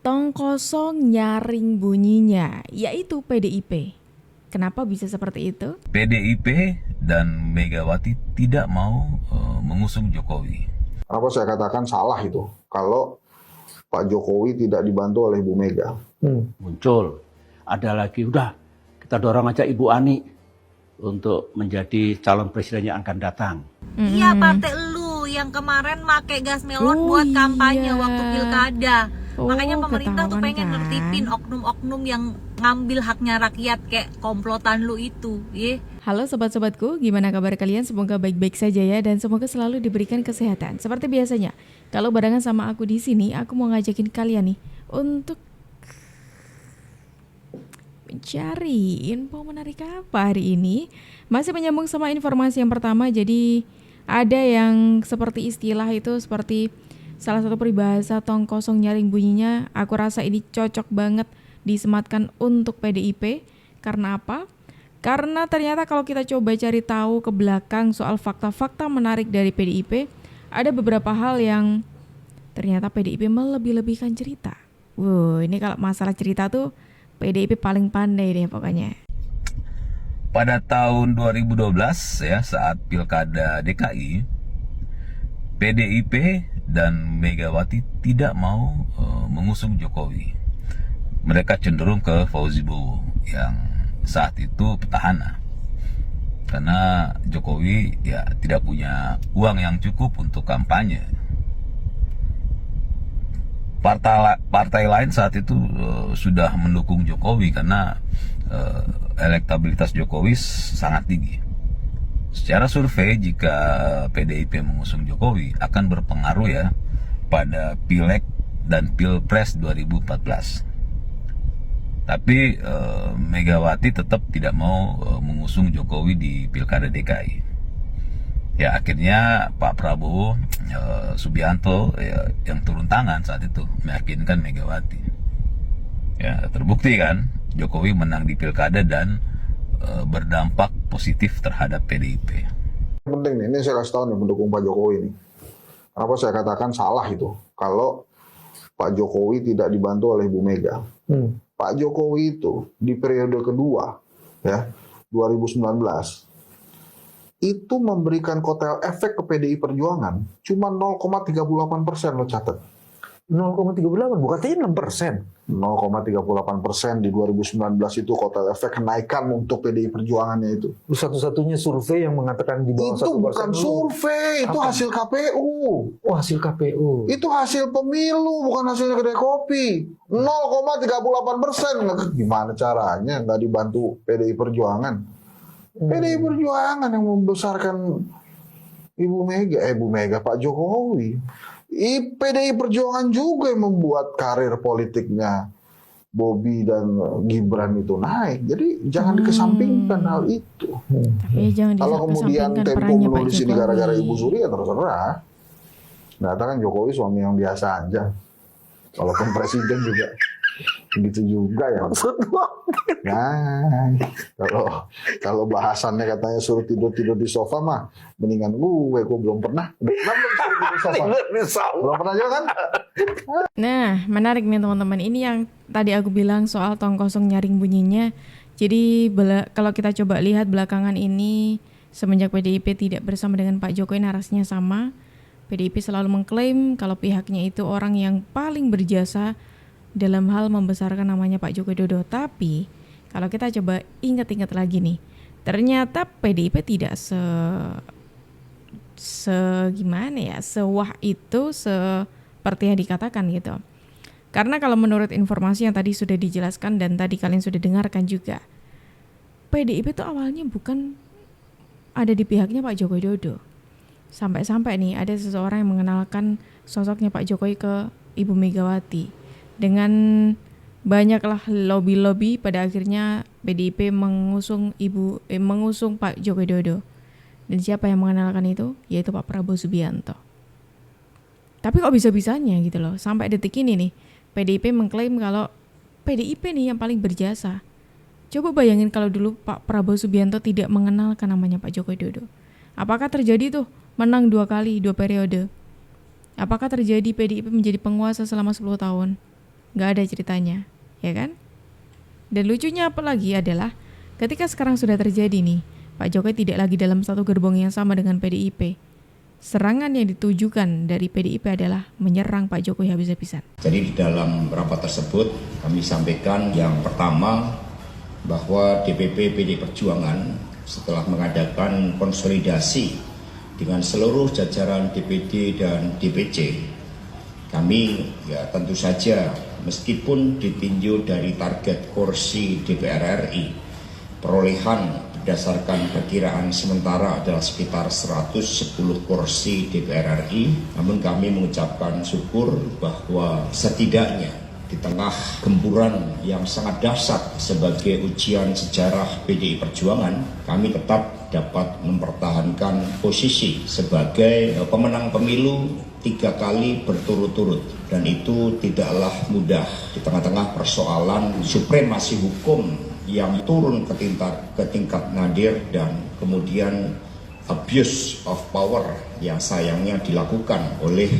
Tong kosong nyaring bunyinya, yaitu PDIP. Kenapa bisa seperti itu? PDIP dan Megawati tidak mau mengusung Jokowi. Kenapa saya katakan salah itu kalau Pak Jokowi tidak dibantu oleh Ibu Mega? Muncul, ada lagi, udah kita dorong aja Ibu Ani untuk menjadi calon presiden yang akan datang. Iya, partai lu yang kemarin make gas melon buat kampanye waktu pilkada. Makanya pemerintah tuh pengen nertipin oknum-oknum yang ngambil haknya rakyat kayak komplotan lu itu. Halo sobat-sobatku, gimana kabar kalian? Semoga baik-baik saja ya, dan semoga selalu diberikan kesehatan. Seperti biasanya, kalau barengan sama aku di sini, aku mau ngajakin kalian nih untuk mencari info menarik apa hari ini. Masih menyambung sama informasi yang pertama, jadi ada yang seperti istilah itu, seperti salah satu peribahasa tong kosong nyaring bunyinya. Aku rasa ini cocok banget disematkan untuk PDIP. Karena apa? Karena ternyata kalau kita coba cari tahu ke belakang soal fakta-fakta menarik dari PDIP, ada beberapa hal yang ternyata PDIP melebih-lebihkan cerita. Ini kalau masalah cerita tuh PDIP paling pandai deh pokoknya. Pada tahun 2012 ya, saat Pilkada DKI, PDIP dan Megawati tidak mau mengusung Jokowi. Mereka cenderung ke Fauzi Bowo yang saat itu petahana. Karena Jokowi ya tidak punya uang yang cukup untuk kampanye. Partai lain saat itu sudah mendukung Jokowi karena elektabilitas Jokowi sangat tinggi. Secara survei, jika PDIP mengusung Jokowi akan berpengaruh ya pada Pileg dan Pilpres 2014. Tapi Megawati tetap tidak mau mengusung Jokowi di Pilkada DKI. Ya akhirnya Pak Prabowo Subianto ya, yang turun tangan saat itu meyakinkan Megawati. Ya terbukti kan, Jokowi menang di Pilkada dan berdampak positif terhadap PDIP. Penting nih, ini saya kasih tahu nih pendukung Pak Jokowi nih. Kenapa saya katakan salah itu kalau Pak Jokowi tidak dibantu oleh Ibu Mega. Pak Jokowi itu di periode kedua ya 2019 itu memberikan kotel efek ke PDI Perjuangan cuma 0,38% lo catat. 0,38, bukannya 6%. 0,38% di 2019 itu kotel efek kenaikan untuk PDI Perjuangannya itu. Satu-satunya survei yang mengatakan di bawah 1%. Itu bukan survei, itu hasil KPU. Oh, hasil KPU. Itu hasil pemilu, bukan hasilnya kedai kopi. 0,38%. Gimana caranya nggak dibantu PDI Perjuangan? PDI Perjuangan yang membesarkan Ibu Mega, Pak Jokowi. PDI Perjuangan juga yang membuat karir politiknya Bobi dan Gibran itu naik. Jadi jangan dikesampingkan hal itu. Tapi jangan Kalau kemudian disampingkan Tempo perannya Pak menulis ini Jokowi. gara-gara Ibu Suri ya terserah. Katakan Jokowi suami yang biasa aja. Walaupun presiden juga begitu juga ya. Nah, kalau bahasannya katanya suruh tidur di sofa mah mendingan gue belum pernah. Tidur di sofa. Belum pernah juga kan? Nah, menarik nih teman-teman. Ini yang tadi aku bilang soal tong kosong nyaring bunyinya. Jadi kalau kita coba lihat belakangan ini, semenjak PDIP tidak bersama dengan Pak Jokowi, narasinya sama. PDIP selalu mengklaim kalau pihaknya itu orang yang paling berjasa dalam hal membesarkan namanya Pak Joko Widodo. Tapi kalau kita coba ingat-ingat lagi nih, ternyata PDIP tidak sewah itu seperti yang dikatakan gitu. Karena kalau menurut informasi yang tadi sudah dijelaskan dan tadi kalian sudah dengarkan juga, PDIP itu awalnya bukan ada di pihaknya Pak Joko Widodo. Sampai-sampai nih ada seseorang yang mengenalkan sosoknya Pak Jokowi ke Ibu Megawati. Dengan banyaklah lobby-lobby, pada akhirnya PDIP mengusung Pak Joko Widodo. Dan siapa yang mengenalkan itu? Yaitu Pak Prabowo Subianto. Tapi kok bisa-bisanya gitu loh, sampai detik ini nih PDIP mengklaim kalau PDIP nih yang paling berjasa. Coba bayangin kalau dulu Pak Prabowo Subianto tidak mengenalkan namanya Pak Joko Widodo. Apakah terjadi tuh menang 2 periode? Apakah terjadi PDIP menjadi penguasa selama 10 tahun? nggak ada ceritanya, ya kan? Dan lucunya apalagi adalah ketika sekarang sudah terjadi nih, Pak Jokowi tidak lagi dalam satu gerbong yang sama dengan PDIP. Serangan yang ditujukan dari PDIP adalah menyerang Pak Jokowi habis-habisan. Jadi di dalam rapat tersebut kami sampaikan yang pertama bahwa DPP PD Perjuangan setelah mengadakan konsolidasi dengan seluruh jajaran DPD dan DPC, kami ya tentu saja meskipun ditinjau dari target kursi DPR RI, perolehan berdasarkan perkiraan sementara adalah sekitar 110 kursi DPR RI, namun kami mengucapkan syukur bahwa setidaknya di tengah gempuran yang sangat dahsyat sebagai ujian sejarah PDI Perjuangan, kami tetap dapat mempertahankan posisi sebagai pemenang pemilu 3 kali berturut-turut, dan itu tidaklah mudah di tengah-tengah persoalan supremasi hukum yang turun ke tingkat nadir dan kemudian abuse of power yang sayangnya dilakukan oleh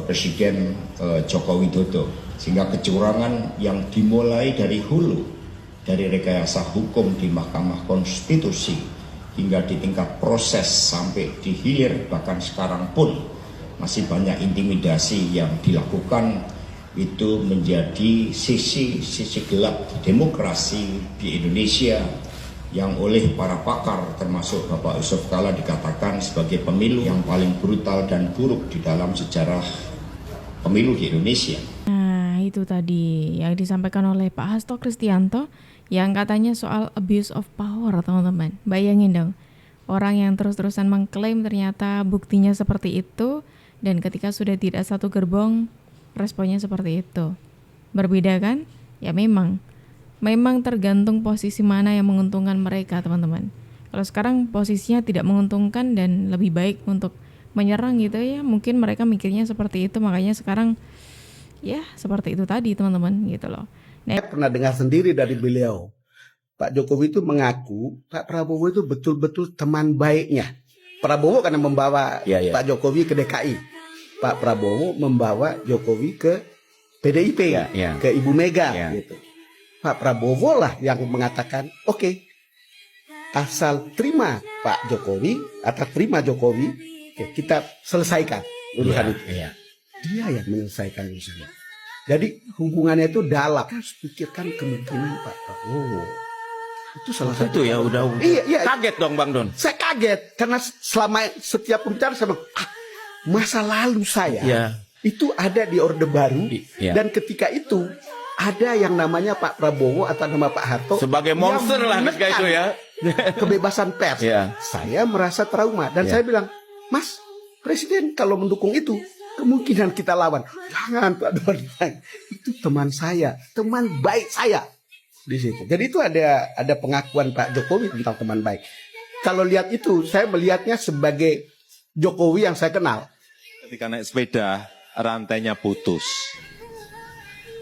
Presiden Joko Widodo, sehingga kecurangan yang dimulai dari hulu, dari rekayasa hukum di Mahkamah Konstitusi hingga di tingkat proses sampai di hilir, bahkan sekarang pun masih banyak intimidasi yang dilakukan. Itu menjadi sisi gelap demokrasi di Indonesia yang oleh para pakar termasuk Bapak Yusuf Kalla dikatakan sebagai pemilu yang paling brutal dan buruk di dalam sejarah pemilu di Indonesia. Nah, itu tadi yang disampaikan oleh Pak Hasto Kristianto yang katanya soal abuse of power, teman-teman. Bayangin dong, orang yang terus-terusan mengklaim ternyata buktinya seperti itu, dan ketika sudah tidak satu gerbong, responnya seperti itu. Berbeda kan? Ya memang tergantung posisi mana yang menguntungkan mereka, teman-teman. Kalau sekarang posisinya tidak menguntungkan dan lebih baik untuk menyerang gitu ya, mungkin mereka mikirnya seperti itu, makanya sekarang ya seperti itu tadi, teman-teman, gitu loh. Saya pernah dengar sendiri dari beliau, Pak Jokowi itu mengaku Pak Prabowo itu betul-betul teman baiknya. Prabowo karena membawa Pak Jokowi ke DKI. Pak Prabowo membawa Jokowi ke PDIP, ke Ibu Mega, gitu. Pak Prabowo lah yang mengatakan, oke, asal terima Pak Jokowi atau terima Jokowi, kita selesaikan urusan itu. Dia yang menyelesaikan urusannya. Jadi hubungannya itu dalam. Harus pikirkan kemungkinan Pak Prabowo. Itu salah satu. Itu ya udah. Iya. Kaget dong Bang Don. Saya kaget karena selama setiap pembicaraan saya bilang, masa lalu saya itu ada di Orde Baru, dan ketika itu ada yang namanya Pak Prabowo atau nama Pak Harto sebagai monster lah ketika itu ya. Kebebasan pers. Saya merasa trauma dan saya bilang, Mas, Presiden kalau mendukung itu kemungkinan kita lawan. Jangan Pak Don, itu teman saya, teman baik saya di situ. Jadi itu ada pengakuan Pak Jokowi tentang teman baik. Kalau lihat itu, saya melihatnya sebagai Jokowi yang saya kenal. Ketika naik sepeda, rantainya putus.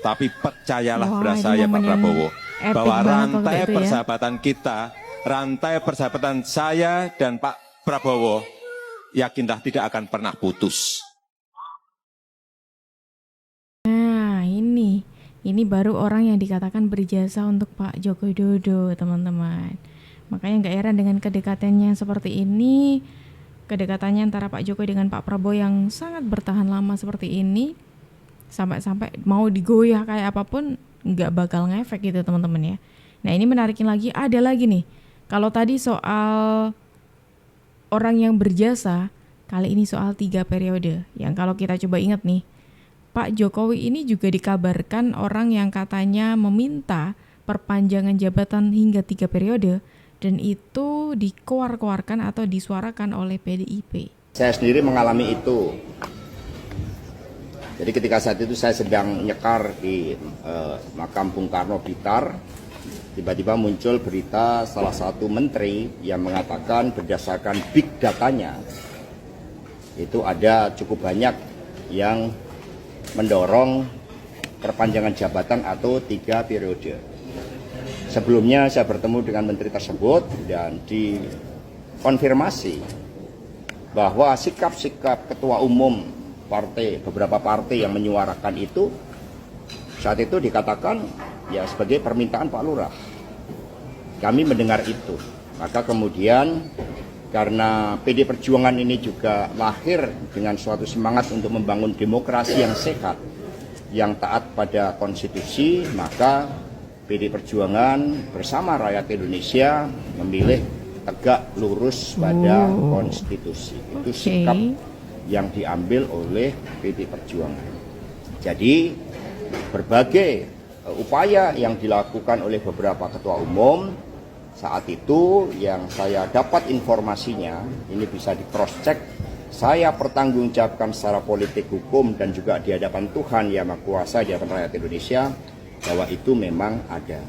Tapi percayalah pada saya Pak Prabowo, bahwa rantai persahabatan kita, rantai persahabatan saya dan Pak Prabowo, yakinlah tidak akan pernah putus. Nah, ini baru orang yang dikatakan berjasa untuk Pak Joko Widodo, teman-teman. Makanya nggak heran dengan kedekatannya seperti ini. Kedekatannya antara Pak Jokowi dengan Pak Prabowo yang sangat bertahan lama seperti ini, sampai mau digoyah kayak apapun nggak bakal ngefek gitu, teman-teman ya. Nah, ini menarikin lagi, ada lagi nih. Kalau tadi soal orang yang berjasa, kali ini soal 3 periode. Yang kalau kita coba ingat nih, Pak Jokowi ini juga dikabarkan orang yang katanya meminta perpanjangan jabatan hingga 3 periode. Dan itu dikeluarkan atau disuarakan oleh PDIP. Saya sendiri mengalami itu. Jadi ketika saat itu saya sedang nyekar di makam Bung Karno Blitar, tiba-tiba muncul berita salah satu menteri yang mengatakan berdasarkan big datanya, itu ada cukup banyak yang mendorong perpanjangan jabatan atau 3 periode. Sebelumnya saya bertemu dengan menteri tersebut dan dikonfirmasi bahwa sikap-sikap ketua umum partai, beberapa partai yang menyuarakan itu Saat itu dikatakan ya sebagai permintaan Pak Lurah. Kami mendengar itu. Maka kemudian karena PD Perjuangan ini juga lahir dengan suatu semangat untuk membangun demokrasi yang sehat, yang taat pada konstitusi, maka PD Perjuangan bersama rakyat Indonesia memilih tegak lurus pada konstitusi. Itu sikap yang diambil oleh PD Perjuangan. Jadi berbagai upaya yang dilakukan oleh beberapa ketua umum saat itu yang saya dapat informasinya, ini bisa di cross check, saya pertanggungjawabkan secara politik hukum dan juga di hadapan Tuhan Yang Maha Kuasa, di hadapan rakyat Indonesia, bahwa itu memang ada.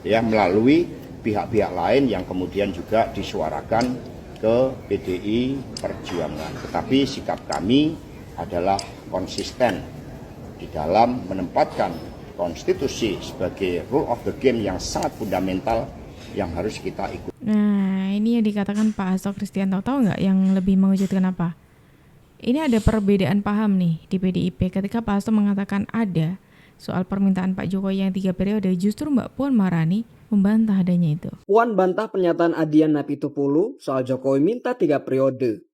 Ya melalui pihak-pihak lain yang kemudian juga disuarakan ke PDI Perjuangan. Tetapi sikap kami adalah konsisten di dalam menempatkan konstitusi sebagai rule of the game yang sangat fundamental yang harus kita ikuti. Nah, ini yang dikatakan Pak Hasto Kristianto. Tahu nggak yang lebih mewujudkan apa? Ini ada perbedaan paham nih di PDIP. Ketika Pak Hasto mengatakan ada soal permintaan Pak Jokowi yang 3 periode, justru Mbak Puan Maharani membantah adanya itu. Puan bantah pernyataan Adian Napitupulu soal Jokowi minta 3 periode.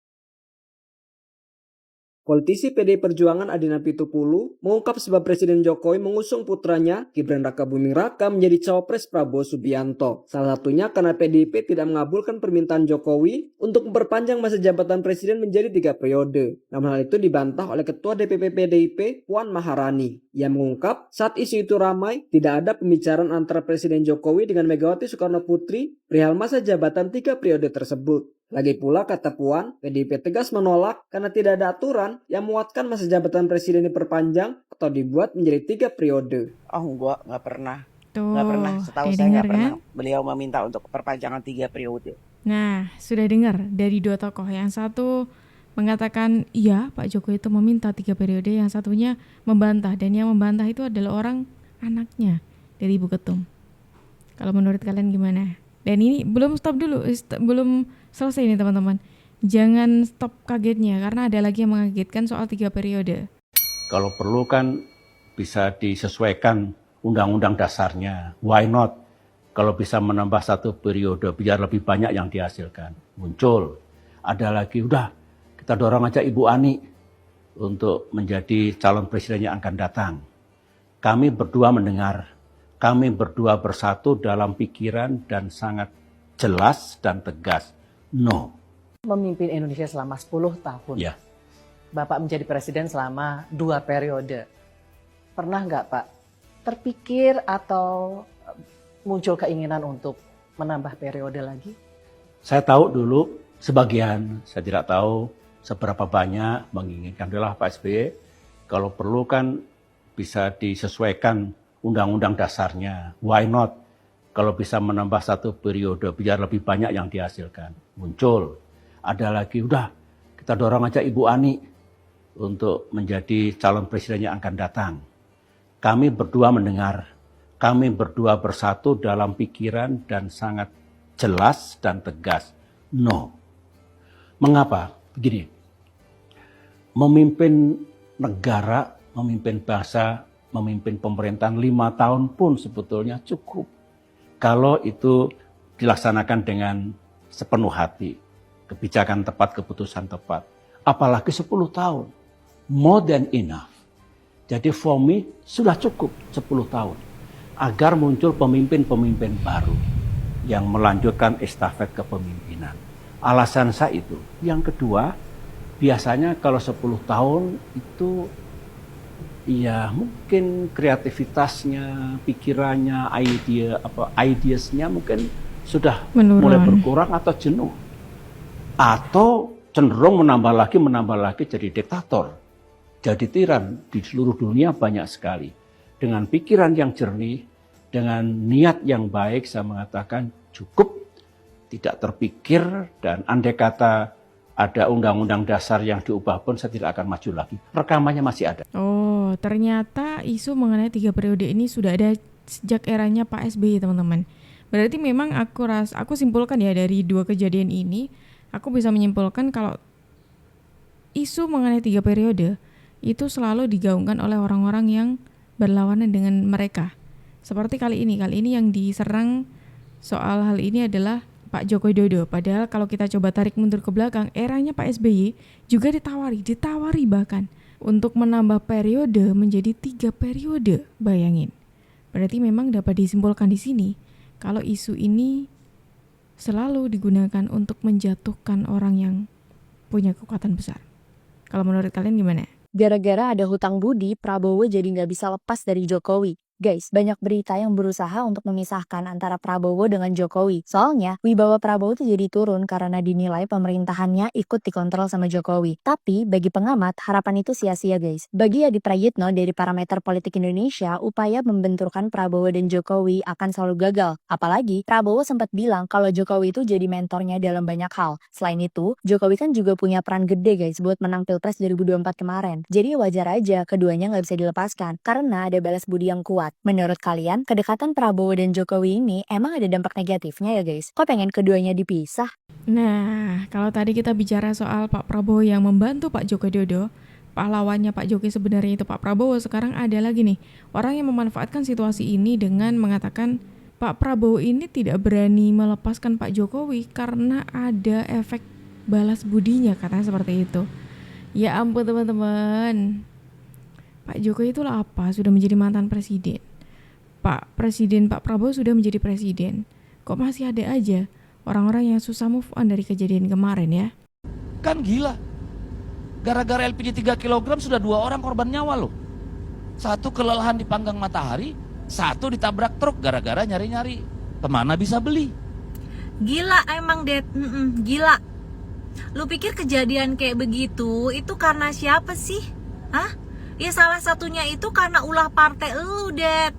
Politisi PDI Perjuangan Adian Napitupulu mengungkap sebab Presiden Jokowi mengusung putranya Gibran Rakabuming Raka menjadi cawapres Prabowo Subianto. Salah satunya karena PDIP tidak mengabulkan permintaan Jokowi untuk memperpanjang masa jabatan Presiden menjadi 3 periode. Namun hal itu dibantah oleh Ketua DPP PDIP Puan Maharani. Ia mengungkap saat isu itu ramai, tidak ada pembicaraan antara Presiden Jokowi dengan Megawati Soekarno Putri perihal masa jabatan 3 periode tersebut. Lagi pula, kata Puan, PDIP tegas menolak karena tidak ada aturan yang menguatkan masa jabatan presiden diperpanjang atau dibuat menjadi 3 periode. Oh enggak pernah. Nggak pernah. Setahu saya nggak pernah beliau meminta untuk perpanjangan 3 periode. Nah, sudah dengar dari 2 tokoh. Yang satu mengatakan iya Pak Jokowi itu meminta 3 periode, yang satunya membantah. Dan yang membantah itu adalah anaknya dari Ibu Ketum. Kalau menurut kalian gimana? Dan ini belum stop dulu, belum selesai nih teman-teman. Jangan stop kagetnya karena ada lagi yang mengagetkan soal 3 periode. Kalau perlu kan bisa disesuaikan undang-undang dasarnya. Why not? Kalau bisa menambah 1 periode biar lebih banyak yang dihasilkan. Muncul. Ada lagi, udah kita dorong aja Ibu Ani untuk menjadi calon presiden yang akan datang. Kami berdua mendengar. Kami berdua bersatu dalam pikiran dan sangat jelas dan tegas. No. Memimpin Indonesia selama 10 tahun. Ya. Bapak menjadi presiden selama 2 periode. Pernah nggak Pak terpikir atau muncul keinginan untuk menambah periode lagi? Saya tahu dulu sebagian, saya tidak tahu seberapa banyak menginginkan. Adalah Pak SBY, kalau perlu kan bisa disesuaikan undang-undang dasarnya. Why not? Kalau bisa menambah 1 periode biar lebih banyak yang dihasilkan. Muncul. Ada lagi, udah kita dorong aja Ibu Ani untuk menjadi calon presiden yang akan datang. Kami berdua mendengar. Kami berdua bersatu dalam pikiran dan sangat jelas dan tegas. No. Mengapa? Begini. Memimpin negara, memimpin bangsa, memimpin pemerintahan 5 tahun pun sebetulnya cukup. Kalau itu dilaksanakan dengan sepenuh hati. Kebijakan tepat, keputusan tepat. Apalagi 10 tahun. More than enough. Jadi for me sudah cukup 10 tahun. Agar muncul pemimpin-pemimpin baru. Yang melanjutkan estafet kepemimpinan. Alasan saya itu. Yang kedua, biasanya kalau 10 tahun itu ya mungkin kreativitasnya, pikirannya, ideasnya mungkin sudah mulai berkurang atau jenuh. Atau cenderung menambah lagi jadi diktator. Jadi tiran di seluruh dunia banyak sekali. Dengan pikiran yang jernih, dengan niat yang baik saya mengatakan cukup, tidak terpikir, dan andai kata ada undang-undang dasar yang diubah pun saya tidak akan maju lagi. Rekamannya masih ada. Oh, ternyata isu mengenai 3 periode ini sudah ada sejak eranya Pak SBY, teman-teman. Berarti memang aku simpulkan ya dari 2 kejadian ini, aku bisa menyimpulkan kalau isu mengenai 3 periode itu selalu digaungkan oleh orang-orang yang berlawanan dengan mereka. Seperti kali ini yang diserang soal hal ini adalah Pak Joko Widodo. Padahal kalau kita coba tarik mundur ke belakang, eranya Pak SBY juga ditawari bahkan untuk menambah periode menjadi 3 periode. Bayangin. Berarti memang dapat disimpulkan di sini kalau isu ini selalu digunakan untuk menjatuhkan orang yang punya kekuatan besar. Kalau menurut kalian gimana? Gara-gara ada hutang budi, Prabowo jadi nggak bisa lepas dari Jokowi. Guys, banyak berita yang berusaha untuk memisahkan antara Prabowo dengan Jokowi. Soalnya, wibawa Prabowo tuh jadi turun karena dinilai pemerintahannya ikut dikontrol sama Jokowi. Tapi, bagi pengamat, harapan itu sia-sia guys. Bagi Adi Prayitno dari Parameter Politik Indonesia, upaya membenturkan Prabowo dan Jokowi akan selalu gagal. Apalagi, Prabowo sempat bilang kalau Jokowi itu jadi mentornya dalam banyak hal. Selain itu, Jokowi kan juga punya peran gede guys buat menang Pilpres 2024 kemarin. Jadi wajar aja keduanya nggak bisa dilepaskan karena ada balas budi yang kuat. Menurut kalian, kedekatan Prabowo dan Jokowi ini emang ada dampak negatifnya ya guys? Kok pengen keduanya dipisah? Nah, kalau tadi kita bicara soal Pak Prabowo yang membantu Pak Joko Widodo, pahlawannya Pak Jokowi sebenarnya itu Pak Prabowo. Sekarang ada lagi nih, orang yang memanfaatkan situasi ini dengan mengatakan Pak Prabowo ini tidak berani melepaskan Pak Jokowi karena ada efek balas budinya, katanya seperti itu. Ya ampun teman-teman. Pak Jokowi itulah apa? Sudah menjadi mantan presiden. Pak Prabowo sudah menjadi presiden. Kok masih ada aja orang-orang yang susah move on dari kejadian kemarin ya? Kan gila. Gara-gara LPG 3 kg sudah 2 orang korban nyawa loh. Satu kelelahan dipanggang matahari, satu ditabrak truk gara-gara nyari-nyari kemana bisa beli. Gila emang Det, gila. Lu pikir kejadian kayak begitu itu karena siapa sih? Hah? Ya salah satunya itu karena ulah partai lu, Det.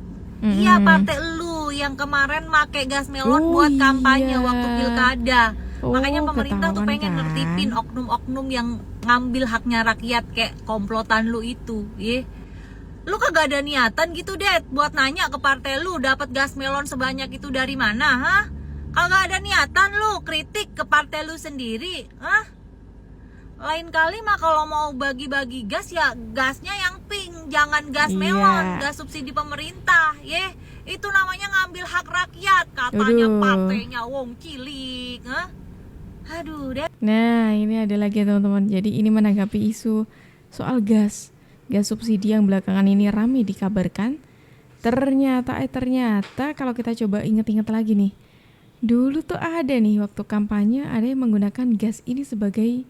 Iya, partai lu yang kemarin make gas melon buat kampanye waktu pilkada. Makanya pemerintah tuh pengen nertipin oknum-oknum yang ngambil haknya rakyat kayak komplotan lu itu, ye. Lu kagak ada niatan gitu, Det, buat nanya ke partai lu dapat gas melon sebanyak itu dari mana, hah? Kagak ada niatan lu kritik ke partai lu sendiri, hah? Lain kali mah kalau mau bagi-bagi gas ya gasnya yang pink, jangan gas melon, gas subsidi pemerintah, ye. Itu namanya ngambil hak rakyat, katanya partainya wong cilik, hah? Aduh, deh. Nah, ini ada lagi teman-teman. Jadi ini menanggapi isu soal gas subsidi yang belakangan ini ramai dikabarkan. Ternyata kalau kita coba inget-inget lagi nih, dulu tuh ada nih waktu kampanye ada yang menggunakan gas ini sebagai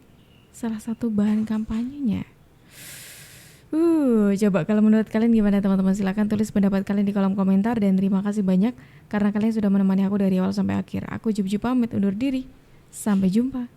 salah satu bahan kampanyenya. Coba kalau menurut kalian gimana teman-teman? Silakan tulis pendapat kalian di kolom komentar dan terima kasih banyak karena kalian sudah menemani aku dari awal sampai akhir. Aku Jup pamit undur diri. Sampai jumpa.